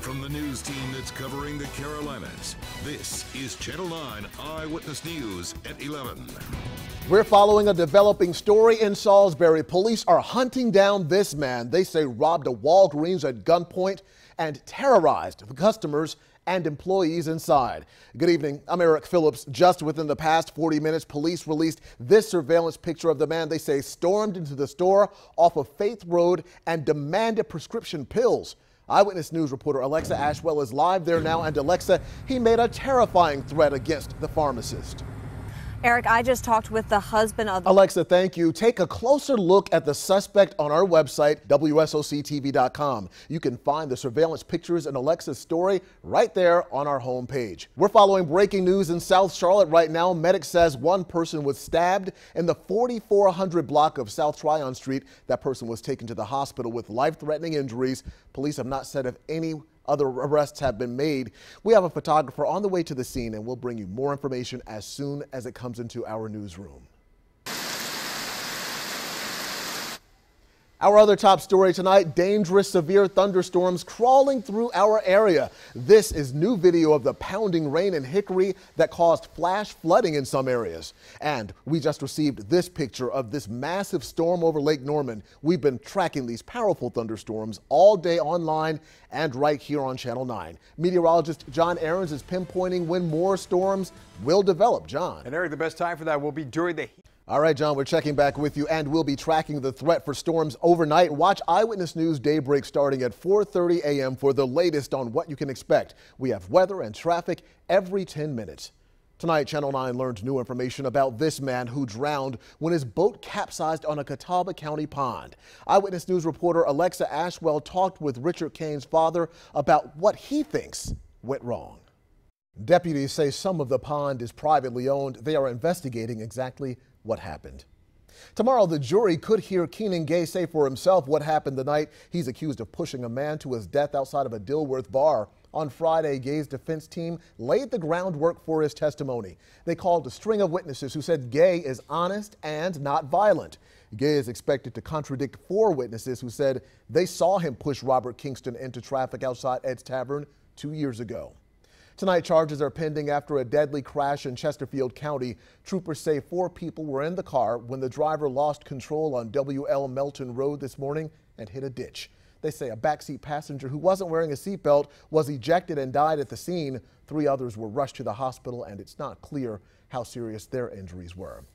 From the news team that's covering the Carolinas, this is Channel 9 Eyewitness News at 11. We're following a developing story in Salisbury. Police are hunting down this man they say robbed a Walgreens at gunpoint and terrorized the customers and employees inside. Good evening, I'm Eric Phillips. Just within the past 40 minutes, police released this surveillance picture of the man they say stormed into the store off of Faith Road and demanded prescription pills. Eyewitness News reporter Alexa Ashwell is live there now. And Alexa, he made a terrifying threat against the pharmacist. Eric, I just talked with the husband of... Alexa, thank you. Take a closer look at the suspect on our website, WSOCTV.com. You can find the surveillance pictures and Alexa's story right there on our homepage. We're following breaking news in South Charlotte right now. Medic says one person was stabbed in the 4400 block of South Tryon Street. That person was taken to the hospital with life-threatening injuries. Police have not said if any other arrests have been made. We have a photographer on the way to the scene, and we'll bring you more information as soon as it comes into our newsroom. Our other top story tonight, dangerous severe thunderstorms crawling through our area. This is new video of the pounding rain in Hickory that caused flash flooding in some areas. And we just received this picture of this massive storm over Lake Norman. We've been tracking these powerful thunderstorms all day online and right here on Channel 9. Meteorologist John Aarons is pinpointing when more storms will develop. John. And Eric, the best time for that will be during the heat. All right, John, we're checking back with you, and we'll be tracking the threat for storms overnight. Watch Eyewitness News Daybreak starting at 4:30 a.m. for the latest on what you can expect. We have weather and traffic every 10 minutes. Tonight, Channel 9 learned new information about this man who drowned when his boat capsized on a Catawba County pond. Eyewitness News reporter Alexa Ashwell talked with Richard Kane's father about what he thinks went wrong. Deputies say some of the pond is privately owned. They are investigating exactly what happened. Tomorrow, the jury could hear Keenan Gay say for himself what happened the night he's accused of pushing a man to his death outside of a Dilworth bar. On Friday, Gay's defense team laid the groundwork for his testimony. They called a string of witnesses who said Gay is honest and not violent. Gay is expected to contradict 4 witnesses who said they saw him push Robert Kingston into traffic outside Ed's Tavern 2 years ago. Tonight, charges are pending after a deadly crash in Chesterfield County. Troopers say 4 people were in the car when the driver lost control on W.L. Melton Road this morning and hit a ditch. They say a backseat passenger who wasn't wearing a seatbelt was ejected and died at the scene. 3 others were rushed to the hospital, and it's not clear how serious their injuries were.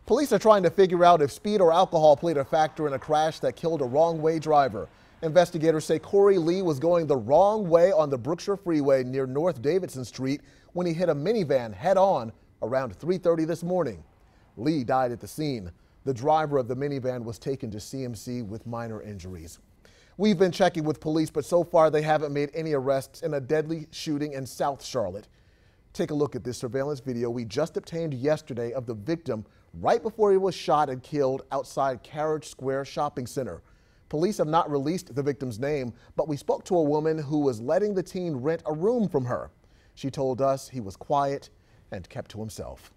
Police are trying to figure out if speed or alcohol played a factor in a crash that killed a wrong-way driver. Investigators say Corey Lee was going the wrong way on the Brookshire Freeway near North Davidson Street when he hit a minivan head-on around 3:30 this morning. Lee died at the scene. The driver of the minivan was taken to CMC with minor injuries. We've been checking with police, but so far they haven't made any arrests in a deadly shooting in South Charlotte. Take a look at this surveillance video we just obtained yesterday of the victim right before he was shot and killed outside Carriage Square Shopping Center. Police have not released the victim's name, but we spoke to a woman who was letting the teen rent a room from her. She told us he was quiet and kept to himself.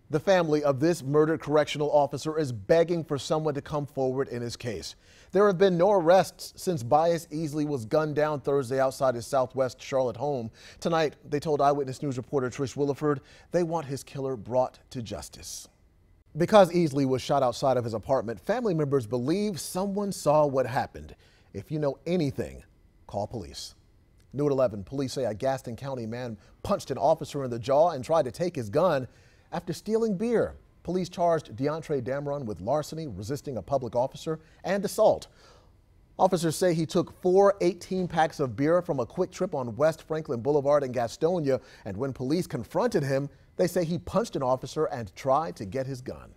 The family of this murdered correctional officer is begging for someone to come forward in his case. There have been no arrests since Bias Easley was gunned down Thursday outside his Southwest Charlotte home. Tonight, they told Eyewitness News reporter Trish Williford they want his killer brought to justice. Because Easley was shot outside of his apartment, family members believe someone saw what happened. If you know anything, call police. New at 11, police say a Gaston County man punched an officer in the jaw and tried to take his gun after stealing beer. Police charged DeAndre Dameron with larceny, resisting a public officer, and assault. Officers say he took 4 18-packs of beer from a Quick Trip on West Franklin Boulevard in Gastonia, and when police confronted him, they say he punched an officer and tried to get his gun.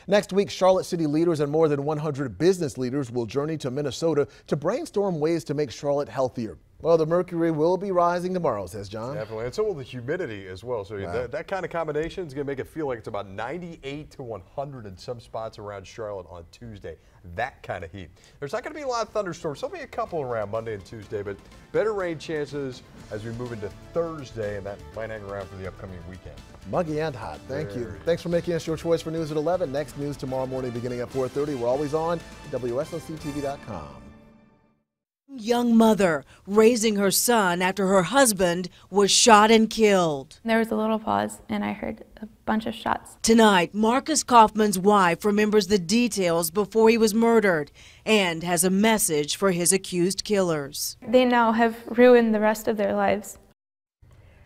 Next week, Charlotte City leaders and more than 100 business leaders will journey to Minnesota to brainstorm ways to make Charlotte healthier. Well, the mercury will be rising tomorrow, says John. Definitely, and so will the humidity as well. So that kind of combination is going to make it feel like it's about 98 to 100 in some spots around Charlotte on Tuesday. That kind of heat. There's not going to be a lot of thunderstorms. There'll be a couple around Monday and Tuesday, but better rain chances as we move into Thursday, and that might hang around for the upcoming weekend. Muggy and hot. Thank you. Thanks for making us your choice for News at 11. Next news tomorrow morning beginning at 4:30. We're always on WSOCTV.com. Young mother raising her son after her husband was shot and killed. There was a little pause and I heard a bunch of shots. Tonight, Marcus Kaufman's wife remembers the details before he was murdered and has a message for his accused killers. They now have ruined the rest of their lives.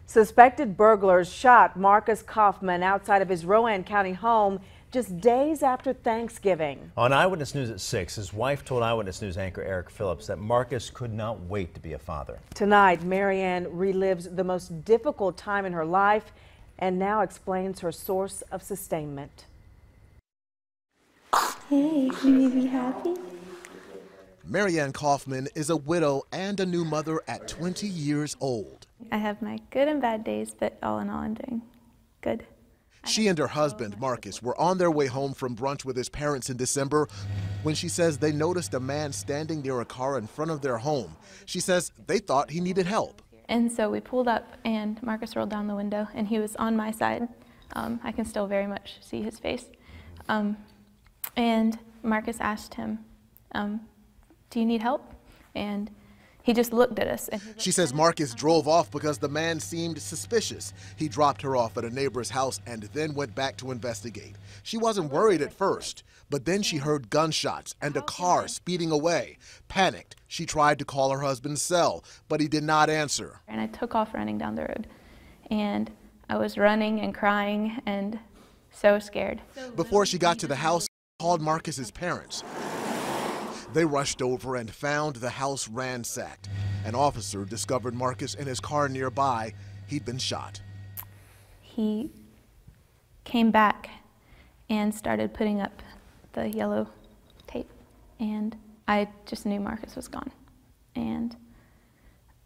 Suspected burglars shot Marcus Kaufman outside of his Rowan County home just days after Thanksgiving. On Eyewitness News at 6, his wife told Eyewitness News anchor Eric Phillips that Marcus could not wait to be a father. Tonight, Marianne relives the most difficult time in her life and now explains her source of sustainment. Hey, can you be happy? Marianne Kaufman is a widow and a new mother at 20 years old. I have my good and bad days, but all in all, I'm doing good. She and her husband, Marcus, were on their way home from brunch with his parents in December when she says they noticed a man standing near a car in front of their home. She says they thought he needed help. And so we pulled up and Marcus rolled down the window and he was on my side. I can still very much see his face. And Marcus asked him, do you need help? And he just looked at us. She says Marcus drove off because the man seemed suspicious. He dropped her off at a neighbor's house and then went back to investigate. She wasn't worried at first, but then she heard gunshots and a car speeding away. Panicked, she tried to call her husband's cell, but he did not answer. And I took off running down the road. And I was running and crying and so scared. Before she got to the house, she called Marcus's parents. They rushed over and found the house ransacked. An officer discovered Marcus in his car nearby. He'd been shot. He came back and started putting up the yellow tape. And I just knew Marcus was gone. And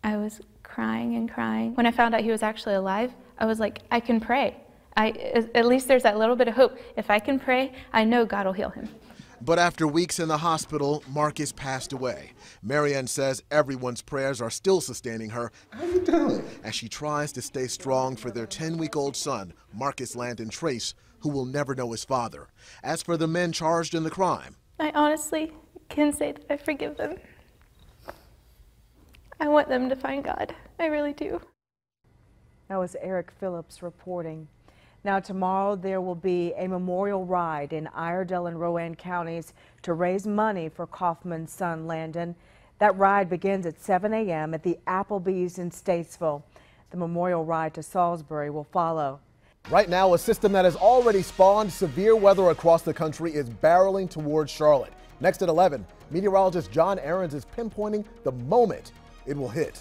I was crying and crying. When I found out he was actually alive, I was like, I can pray. At least there's that little bit of hope. If I can pray, I know God will heal him. But after weeks in the hospital, Marcus passed away. Marianne says everyone's prayers are still sustaining her. How you doing? As she tries to stay strong for their 10-week-old son, Marcus Landon Trace, who will never know his father. As for the men charged in the crime, I honestly can say that I forgive them. I want them to find God. I really do. That was Eric Phillips reporting. Now, tomorrow there will be a memorial ride in Iredell and Rowan counties to raise money for Kaufman's son, Landon. That ride begins at 7 a.m. at the Applebee's in Statesville. The memorial ride to Salisbury will follow. Right now, a system that has already spawned severe weather across the country is barreling towards Charlotte. Next at 11, meteorologist John Aarons is pinpointing the moment it will hit.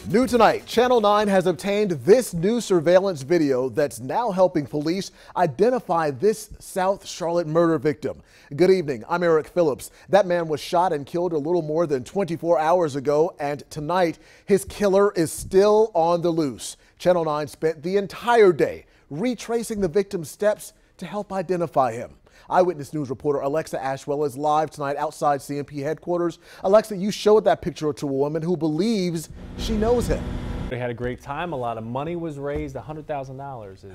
New tonight, Channel 9 has obtained this new surveillance video that's now helping police identify this South Charlotte murder victim. Good evening, I'm Eric Phillips. That man was shot and killed a little more than 24 hours ago, and tonight his killer is still on the loose. Channel 9 spent the entire day retracing the victim's steps to help identify him. Eyewitness News reporter Alexa Ashwell is live tonight outside CMP headquarters. Alexa, you showed that picture to a woman who believes she knows him. They had a great time. A lot of money was raised. $100,000 is a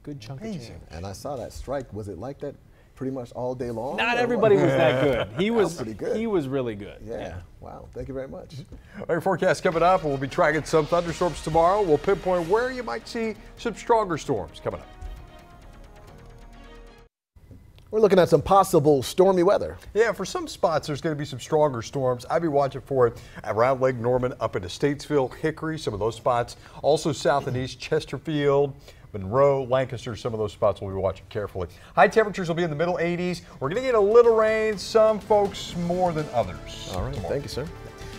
good chunk of change. And I saw that strike. Was it like that pretty much all day long? Not everybody was that good. He was pretty good. He was really good. Yeah. Wow. Thank you very much. Our forecast coming up. We'll be tracking some thunderstorms tomorrow. We'll pinpoint where you might see some stronger storms coming up. We're looking at some possible stormy weather. Yeah, for some spots, there's going to be some stronger storms. I'd be watching for it around Lake Norman, up into Statesville, Hickory, some of those spots. Also south and east, Chesterfield, Monroe, Lancaster, some of those spots we'll be watching carefully. High temperatures will be in the middle 80s. We're going to get a little rain, some folks more than others. All right, tomorrow. Thank you, sir.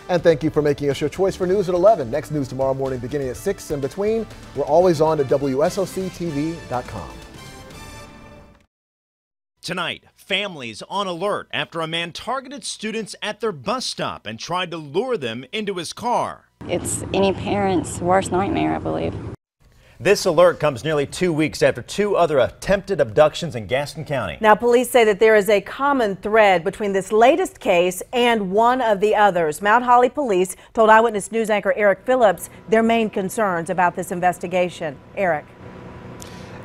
And thank you for making us your choice for news at 11. Next news tomorrow morning beginning at 6 and between. We're always on at WSOCTV.com. Tonight, families on alert after a man targeted students at their bus stop and tried to lure them into his car. It's any parent's worst nightmare, I believe. This alert comes nearly 2 weeks after 2 other attempted abductions in Gaston County. Now, police say that there is a common thread between this latest case and one of the others. Mount Holly police told Eyewitness News anchor Eric Phillips their main concerns about this investigation. Eric.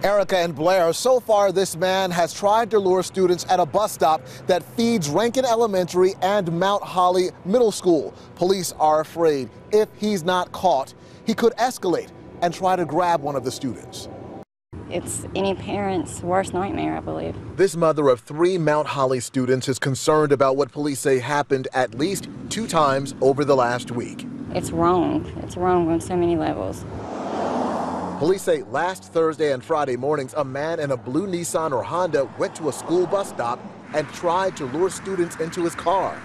Erica and Blair, so far this man has tried to lure students at a bus stop that feeds Rankin Elementary and Mount Holly Middle School. Police are afraid if he's not caught, he could escalate and try to grab one of the students. It's any parent's worst nightmare, I believe. This mother of 3 Mount Holly students is concerned about what police say happened at least 2 times over the last week. It's wrong. It's wrong on so many levels. Police say last Thursday and Friday mornings, a man in a blue Nissan or Honda went to a school bus stop and tried to lure students into his car.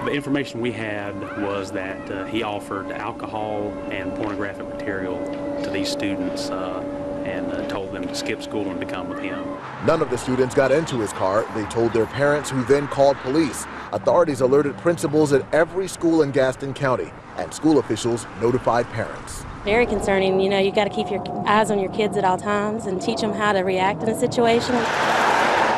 The information we had was that he offered alcohol and pornographic material to these students and told them to skip school and to come with him. None of the students got into his car. They told their parents, who then called police. Authorities alerted principals at every school in Gaston County, and school officials notified parents. Very concerning. You know, you got to keep your eyes on your kids at all times and teach them how to react in a situation.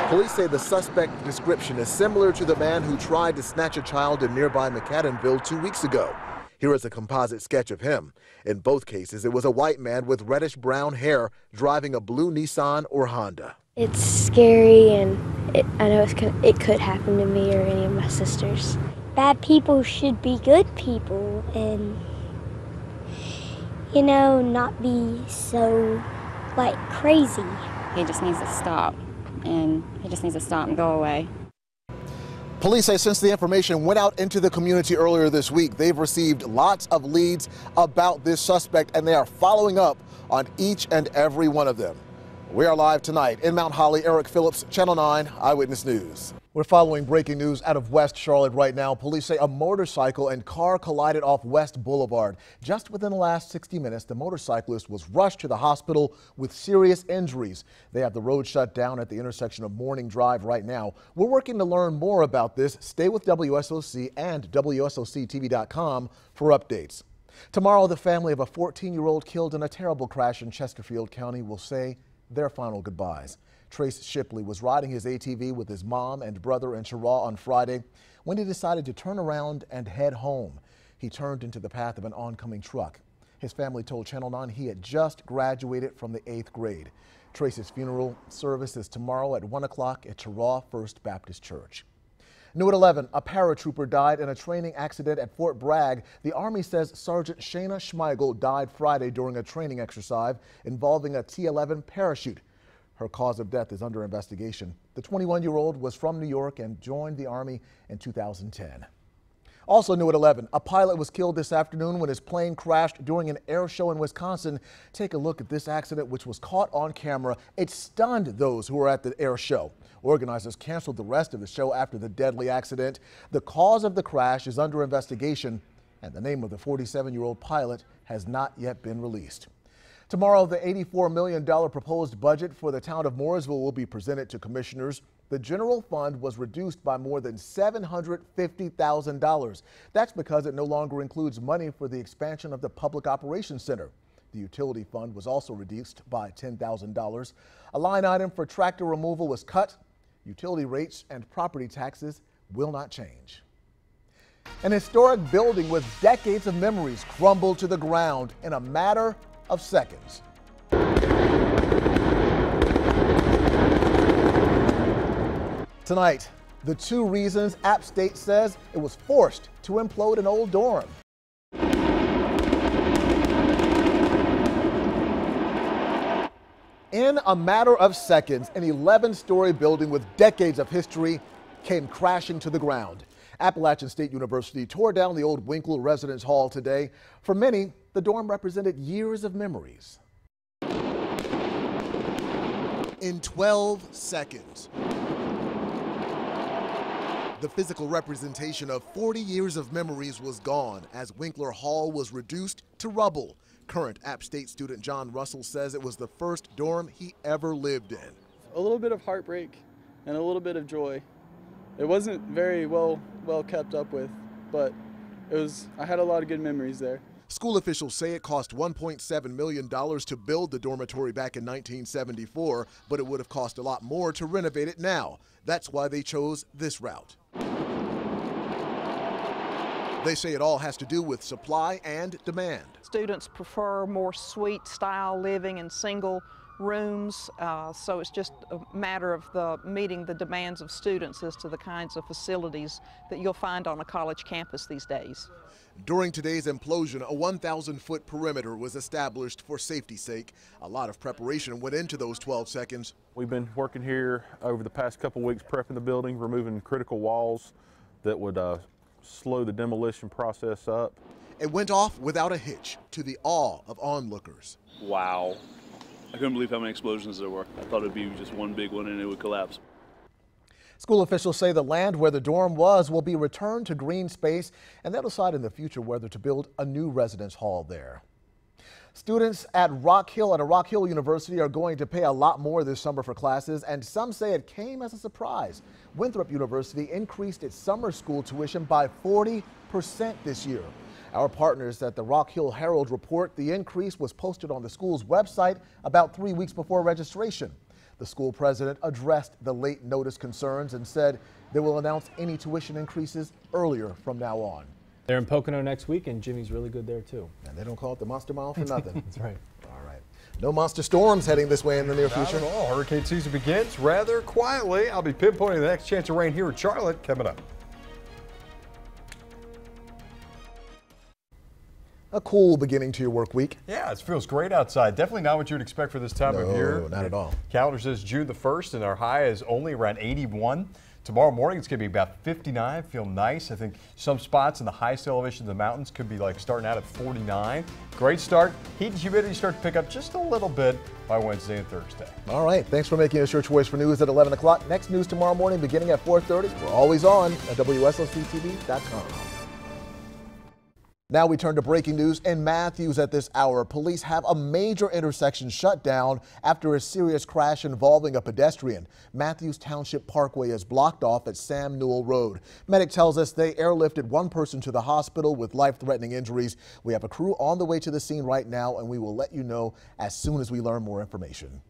Police say the suspect's description is similar to the man who tried to snatch a child in nearby McAdamville 2 weeks ago. Here is a composite sketch of him. In both cases, it was a white man with reddish-brown hair driving a blue Nissan or Honda. It's scary, and I know it could happen to me or any of my sisters. Bad people should be good people and, you know, not be so, like, crazy. He just needs to stop, and he just needs to stop and go away. Police say since the information went out into the community earlier this week, they've received lots of leads about this suspect, and they are following up on each and every one of them. We are live tonight in Mount Holly. Eric Phillips, Channel 9 Eyewitness News. We're following breaking news out of West Charlotte right now. Police say a motorcycle and car collided off West Boulevard. Just within the last 60 minutes, the motorcyclist was rushed to the hospital with serious injuries. They have the road shut down at the intersection of Morning Drive right now. We're working to learn more about this. Stay with WSOC and WSOCTV.com for updates. Tomorrow, the family of a 14-year-old killed in a terrible crash in Chesterfield County will say their final goodbyes. Trace Shipley was riding his ATV with his mom and brother in Cheraw on Friday when he decided to turn around and head home. He turned into the path of an oncoming truck. His family told Channel 9 he had just graduated from the 8th grade. Trace's funeral service is tomorrow at 1 o'clock at Cheraw First Baptist Church. New at 11, a paratrooper died in a training accident at Fort Bragg. The Army says Sergeant Shayna Schmeigel died Friday during a training exercise involving a T-11 parachute. Her cause of death is under investigation. The 21-year-old was from New York and joined the Army in 2010. Also new at 11, a pilot was killed this afternoon when his plane crashed during an air show in Wisconsin. Take a look at this accident, which was caught on camera. It stunned those who were at the air show. Organizers canceled the rest of the show after the deadly accident. The cause of the crash is under investigation, and the name of the 47-year-old pilot has not yet been released. Tomorrow, the $84 million proposed budget for the town of Mooresville will be presented to commissioners. The general fund was reduced by more than $750,000. That's because it no longer includes money for the expansion of the Public Operations Center. The utility fund was also reduced by $10,000. A line item for tractor removal was cut. Utility rates and property taxes will not change. An historic building with decades of memories crumbled to the ground in a matter of seconds. Tonight, the 2 reasons App State says it was forced to implode an old dorm. In a matter of seconds, an 11-story building with decades of history came crashing to the ground. Appalachian State University tore down the old Winkler Residence Hall today. For many, the dorm represented years of memories. In 12 seconds, the physical representation of 40 years of memories was gone as Winkler Hall was reduced to rubble. Current App State student John Russell says it was the first dorm he ever lived in. A little bit of heartbreak and a little bit of joy. It wasn't very well kept up with, but I had a lot of good memories there. School officials say it cost $1.7 million to build the dormitory back in 1974, but it would have cost a lot more to renovate it now. That's why they chose this route. They say it all has to do with supply and demand. Students prefer more suite style living and single rooms, so it's just a matter of meeting the demands of students as to the kinds of facilities that you'll find on a college campus these days. During today's implosion, a 1,000-foot perimeter was established for safety's sake. A lot of preparation went into those 12 seconds. We've been working here over the past couple weeks, prepping the building, removing critical walls that would slow the demolition process up. It went off without a hitch, to the awe of onlookers. Wow. I couldn't believe how many explosions there were. I thought it would be just one big one and it would collapse. School officials say the land where the dorm was will be returned to green space, and they'll decide in the future whether to build a new residence hall there. Students at Rock Hill University are going to pay a lot more this summer for classes, and some say it came as a surprise. Winthrop University increased its summer school tuition by 40% this year. Our partners at the Rock Hill Herald report the increase was posted on the school's website about 3 weeks before registration. The school president addressed the late notice concerns and said they will announce any tuition increases earlier from now on. They're in Pocono next week, and Jimmy's really good there too. And they don't call it the Monster Mile for nothing. That's right. All right. No monster storms heading this way in the near future. Not at all. Hurricane season begins rather quietly. I'll be pinpointing the next chance of rain here in Charlotte coming up. A cool beginning to your work week. Yeah, it feels great outside. Definitely not what you'd expect for this time of year. No, not at all. Calendar says June the 1st, and our high is only around 81. Tomorrow morning, it's going to be about 59. Feel nice. I think some spots in the highest elevation of the mountains could be like starting out at 49. Great start. Heat and humidity start to pick up just a little bit by Wednesday and Thursday. All right. Thanks for making us your choice for news at 11 o'clock. Next news tomorrow morning beginning at 4:30. We're always on at WSLCTV.com. Now we turn to breaking news in Matthews at this hour. Police have a major intersection shut down after a serious crash involving a pedestrian. Matthews Township Parkway is blocked off at Sam Newell Road. Medic tells us they airlifted one person to the hospital with life-threatening injuries. We have a crew on the way to the scene right now, and we will let you know as soon as we learn more information.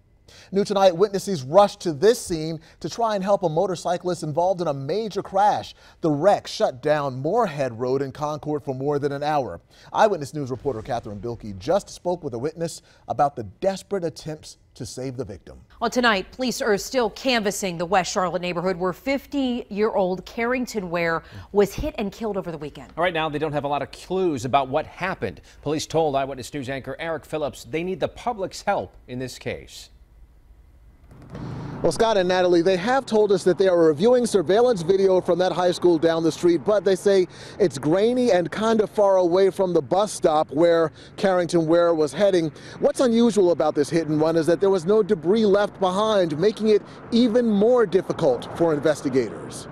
New tonight, witnesses rushed to this scene to try and help a motorcyclist involved in a major crash. The wreck shut down Moorhead Road in Concord for more than an hour. Eyewitness News reporter Catherine Bilkey just spoke with a witness about the desperate attempts to save the victim. Well, tonight, police are still canvassing the West Charlotte neighborhood where 50-year-old Carrington Ware was hit and killed over the weekend. Right now, they don't have a lot of clues about what happened. Police told Eyewitness News anchor Eric Phillips they need the public's help in this case. Well, Scott and Natalie, they have told us that they are reviewing surveillance video from that high school down the street, but they say it's grainy and kind of far away from the bus stop where Carrington Ware was heading. What's unusual about this hit and run is that there was no debris left behind, making it even more difficult for investigators.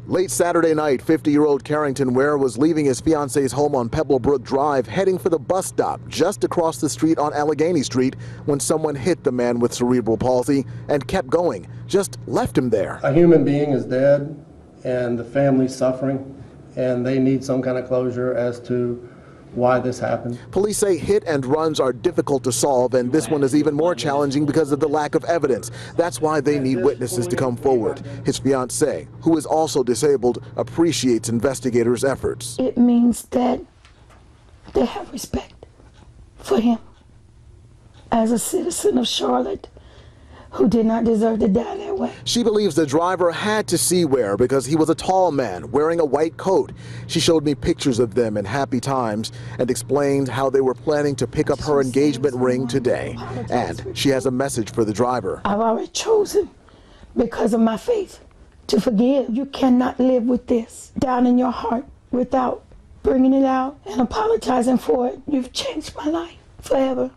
Late Saturday night, 50-year-old Carrington Ware was leaving his fiance's home on Pebblebrook Drive, heading for the bus stop just across the street on Allegheny Street when someone hit the man with cerebral palsy and kept going, just left him there. A human being is dead and the family's suffering, and they need some kind of closure as to why this happened. Police say hit and runs are difficult to solve, and this one is even more challenging because of the lack of evidence. That's why they need witnesses to come forward. His fiancée, who is also disabled, appreciates investigators' efforts. It means that they have respect for him as a citizen of Charlotte who did not deserve to die that way. She believes the driver had to see Ware because he was a tall man wearing a white coat. She showed me pictures of them in happy times and explained how they were planning to pick up her engagement ring today. And she has a message for the driver. I've already chosen, because of my faith, to forgive. You cannot live with this down in your heart without bringing it out and apologizing for it. You've changed my life forever.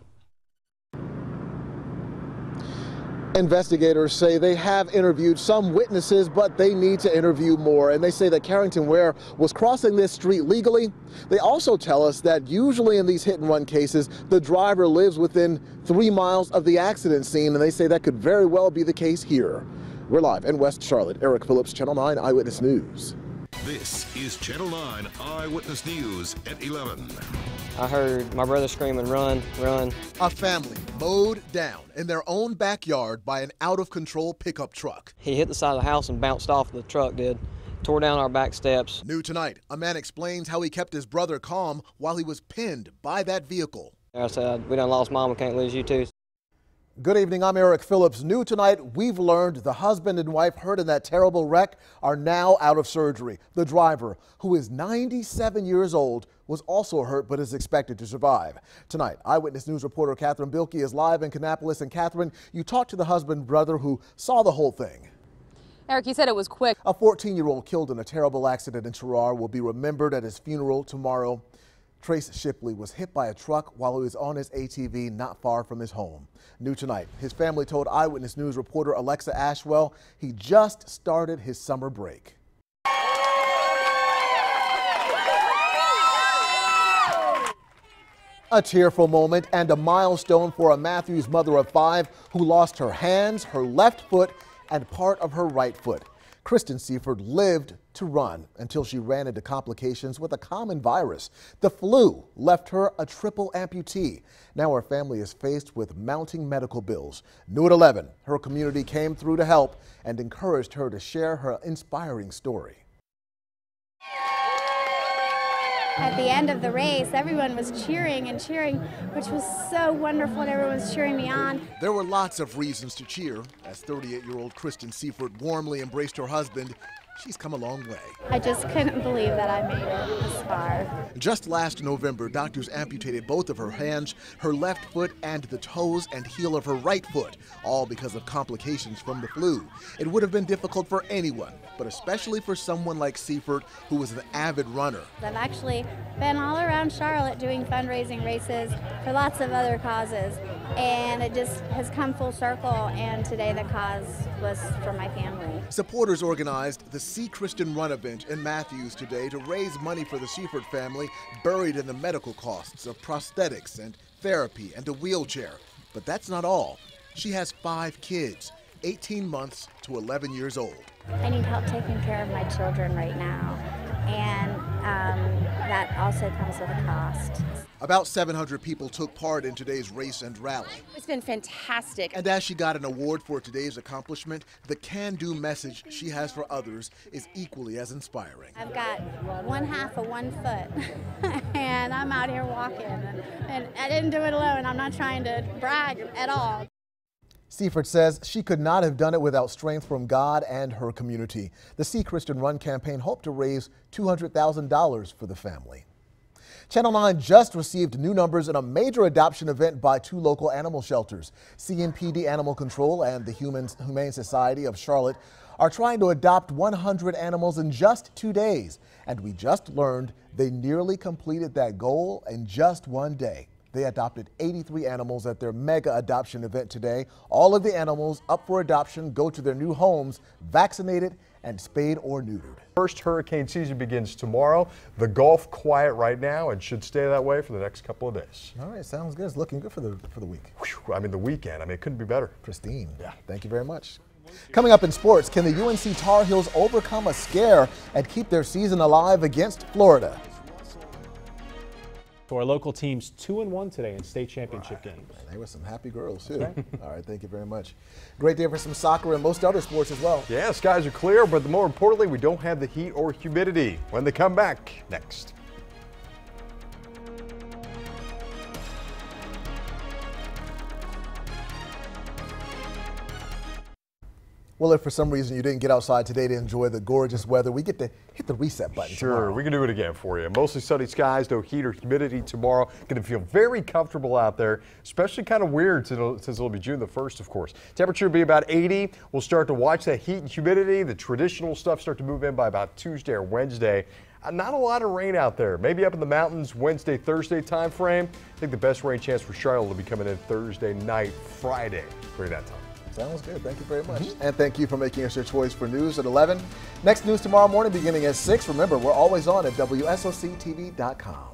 Investigators say they have interviewed some witnesses, but they need to interview more. And they say that Carrington Ware was crossing this street legally. They also tell us that usually in these hit and run cases, the driver lives within 3 miles of the accident scene. And they say that could very well be the case here. We're live in West Charlotte. Eric Phillips, Channel 9 Eyewitness News. This is Channel 9 Eyewitness News at 11. I heard my brother screaming, "Run, run." A family mowed down in their own backyard by an out-of-control pickup truck. He hit the side of the house and bounced off, the truck did. Tore down our back steps. New tonight, a man explains how he kept his brother calm while he was pinned by that vehicle. I said, "We done lost Mom, we can't lose you too." Good evening, I'm Eric Phillips. New tonight, we've learned the husband and wife hurt in that terrible wreck are now out of surgery. The driver, who is 97 years old, was also hurt but is expected to survive. Tonight, Eyewitness News reporter Catherine Bilkey is live in Kannapolis. And Catherine, you talked to the husband and brother who saw the whole thing. Eric, you said it was quick. A 14-year-old killed in a terrible accident in Terrar will be remembered at his funeral tomorrow. Trace Shipley was hit by a truck while he was on his ATV not far from his home. New tonight, his family told Eyewitness News reporter Alexa Ashwell he just started his summer break. A tearful moment and a milestone for a Matthews mother of 5 who lost her hands, her left foot, and part of her right foot. Kristen Seaford lived to run until she ran into complications with a common virus. The flu left her a triple amputee. Now her family is faced with mounting medical bills. New at 11, her community came through to help and encouraged her to share her inspiring story. At the end of the race, everyone was cheering and cheering, which was so wonderful, and everyone was cheering me on. There were lots of reasons to cheer as 38-year-old Kristen Seaford warmly embraced her husband. She's come a long way. I just couldn't believe that I made it this far. Just last November, doctors amputated both of her hands, her left foot, and the toes and heel of her right foot, all because of complications from the flu. It would have been difficult for anyone, but especially for someone like Seaford, who was an avid runner. I've actually been all around Charlotte doing fundraising races for lots of other causes, and it just has come full circle, and today the cause was for my family. Supporters organized the See Kristen Run event in Matthews today to raise money for the Seaford family buried in the medical costs of prosthetics and therapy and a wheelchair. But that's not all. She has 5 kids, 18 months to 11 years old. I need help taking care of my children right now, and that also comes with a cost. About 700 people took part in today's race and rally. It's been fantastic. And as she got an award for today's accomplishment, the can-do message she has for others is equally as inspiring. I've got 1/2 of 1 foot, and I'm out here walking, and I didn't do it alone. I'm not trying to brag at all. Seaford says she could not have done it without strength from God and her community. The See Kristen Run campaign hoped to raise $200,000 for the family. Channel 9 just received new numbers in a major adoption event by 2 local animal shelters. CNPD Animal Control and the Humane Society of Charlotte are trying to adopt 100 animals in just 2 days. And we just learned they nearly completed that goal in just 1 day. They adopted 83 animals at their mega adoption event today. All of the animals up for adoption go to their new homes, vaccinated and spayed or neutered. First hurricane season begins tomorrow. The Gulf quiet right now and should stay that way for the next couple of days. All right, sounds good. It's looking good for the week. Whew, I mean, the weekend. I mean, it couldn't be better. Pristine. Yeah. Thank you very much. Coming up in sports, can the UNC Tar Heels overcome a scare and keep their season alive against Florida? So our local teams 2-1 today in state championship games. They were some happy girls too. All right, thank you very much. Great day for some soccer and most other sports as well. Yeah, skies are clear, but more importantly, we don't have the heat or humidity. When they come back, next. Well, if for some reason you didn't get outside today to enjoy the gorgeous weather, we get to hit the reset button tomorrow. We can do it again for you. Mostly sunny skies, no heat or humidity tomorrow. Going to feel very comfortable out there, especially kind of weird since it'll be June the 1st, of course. Temperature will be about 80. We'll start to watch that heat and humidity. The traditional stuff start to move in by about Tuesday or Wednesday. Not a lot of rain out there. Maybe up in the mountains Wednesday, Thursday time frame. I think the best rain chance for Charlotte will be coming in Thursday night, Friday during that time. Sounds good. Thank you very much. And thank you for making us your choice for news at 11. Next news tomorrow morning beginning at 6. Remember, we're always on at WSOCTV.com.